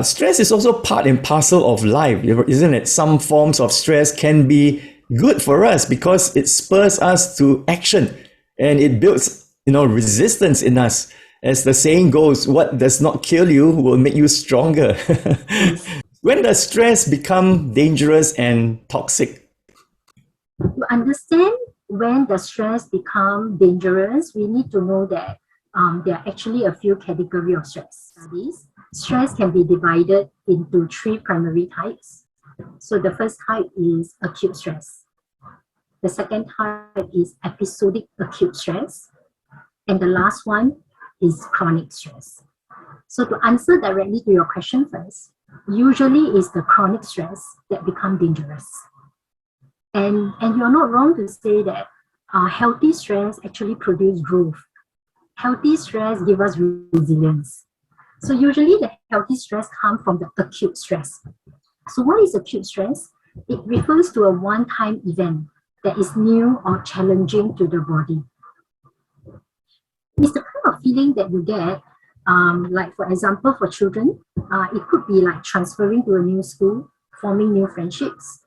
Stress is also part and parcel of life, isn't it? Some forms of stress can be good for us because it spurs us to action and it builds, resistance in us. As the saying goes, what does not kill you will make you stronger. When does stress become dangerous and toxic? To understand when the stress become dangerous, we need to know that there are actually a few categories of stress. Stress can be divided into three primary types. So the first type is acute stress. The second type is episodic acute stress. And the last one is chronic stress. So to answer directly to your question first, usually it's the chronic stress that become dangerous. And you're not wrong to say that healthy stress actually produce growth. Healthy stress gives us resilience. So usually the healthy stress comes from the acute stress. So what is acute stress? It refers to a one-time event that is new or challenging to the body. It's the kind of feeling that you get, like for example, for children, it could be like transferring to a new school, forming new friendships,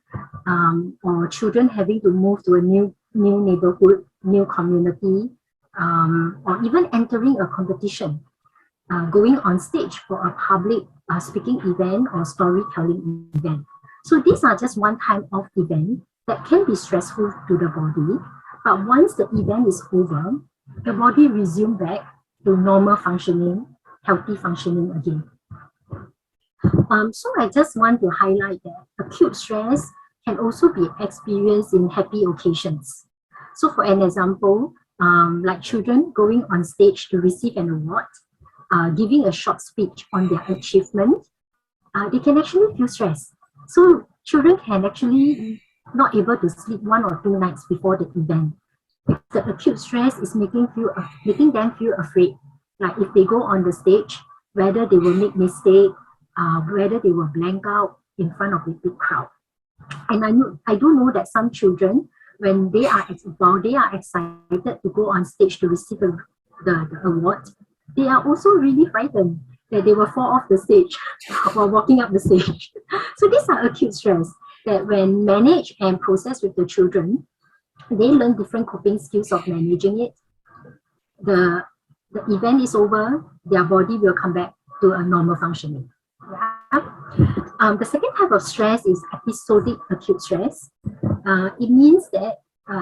or children having to move to a new neighborhood, new community, or even entering a competition, going on stage for a public speaking event or storytelling event. So these are just one time of event that can be stressful to the body, but once the event is over, the body resumes back to normal functioning, healthy functioning again. So I just want to highlight that acute stress can also be experienced in happy occasions. So for an example, like children going on stage to receive an award, giving a short speech on their achievement, they can actually feel stress. So children can actually not able to sleep 1 or 2 nights before the event. The acute stress is making them feel afraid. Like if they go on the stage, whether they will make mistake, whether they will blank out in front of a big crowd. And I do know that some children, when they are excited to go on stage to receive the award, they are also really frightened that they will fall off the stage while walking up the stage. So these are acute stress that when managed and processed with the children, they learn different coping skills of managing it. The event is over, their body will come back to a normal functioning. Yeah? The second type of stress is episodic acute stress. It means that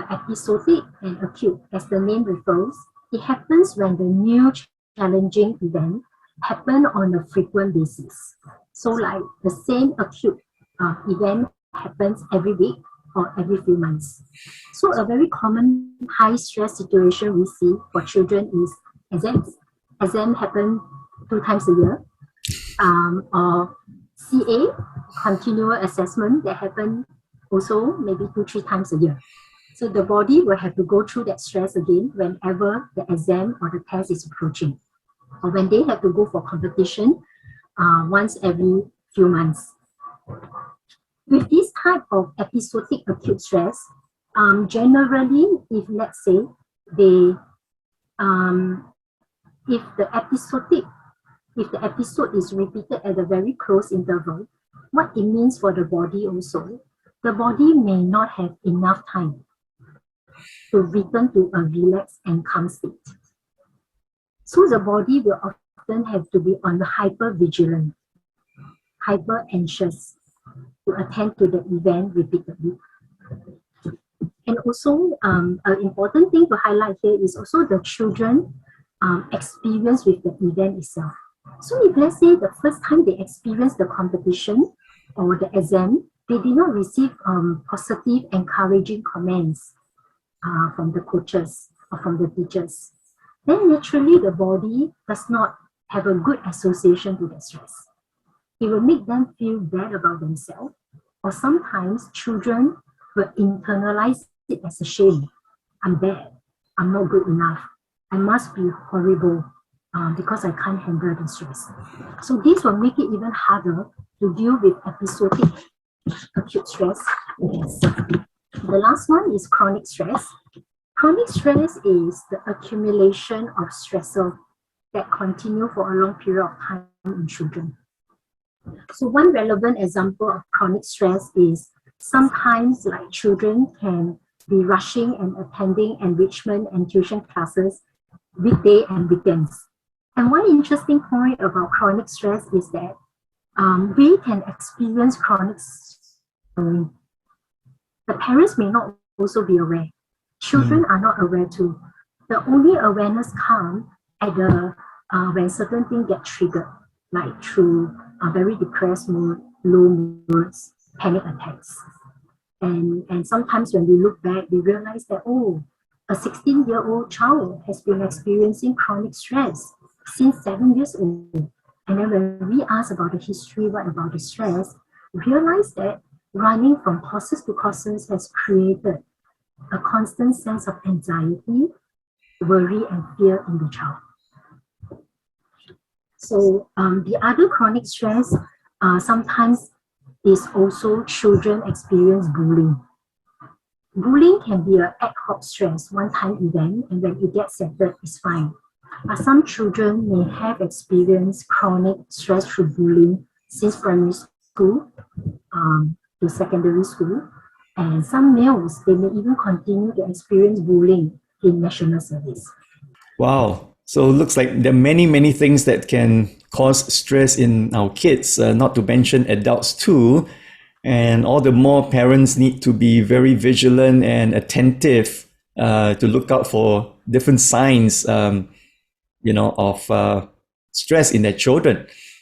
episodic and acute, as the name refers, it happens when the new challenging event happen on a frequent basis. So like the same acute event happens every week or every few months. So a very common high stress situation we see for children is exams. Exams happen 2 times a year. Or CA, continual assessment, that happen also maybe 2-3 times a year. So the body will have to go through that stress again whenever the exam or the test is approaching, or when they have to go for competition once every few months. With this type of episodic acute stress, generally, if let's say if the episode is repeated at a very close interval, what it means for the body also, the body may not have enough time to return to a relaxed and calm state. So the body will often have to be on the hyper vigilant, hyper anxious to attend to the event repeatedly. And also, an important thing to highlight here is also the children experience with the event itself. So if let's say the first time they experience the competition or the exam, they did not receive positive, encouraging comments from the coaches or from the teachers, then naturally the body does not have a good association to the stress. It will make them feel bad about themselves, or sometimes children will internalize it as a shame. I'm bad, I'm not good enough, I must be horrible because I can't handle the stress. So this will make it even harder to deal with episodic acute stress. Yes. The last one is chronic stress. Chronic stress is the accumulation of stressor that continue for a long period of time in children. So one relevant example of chronic stress is sometimes like children can be rushing and attending enrichment and tuition classes weekday and weekends. And one interesting point about chronic stress is that we can experience chronic stress. The parents may not also be aware. Children are not aware too. The only awareness comes at the when certain things get triggered, like through very depressed mood, low moods, panic attacks. And sometimes when we look back, we realize that, oh, a 16-year-old child has been experiencing chronic stress since 7 years old. And then when we ask about the history, what about the stress, we realize that running from courses to courses has created a constant sense of anxiety, worry, and fear in the child. So the other chronic stress sometimes is also children experience bullying. Bullying can be an ad hoc stress, one-time event, and when it gets settled, it's fine. But some children may have experienced chronic stress through bullying since primary school to secondary school, and some males, they may even continue to experience bullying in national service. Wow. So it looks like there are many, many things that can cause stress in our kids, not to mention adults too. And all the more parents need to be very vigilant and attentive to look out for different signs, of stress in their children.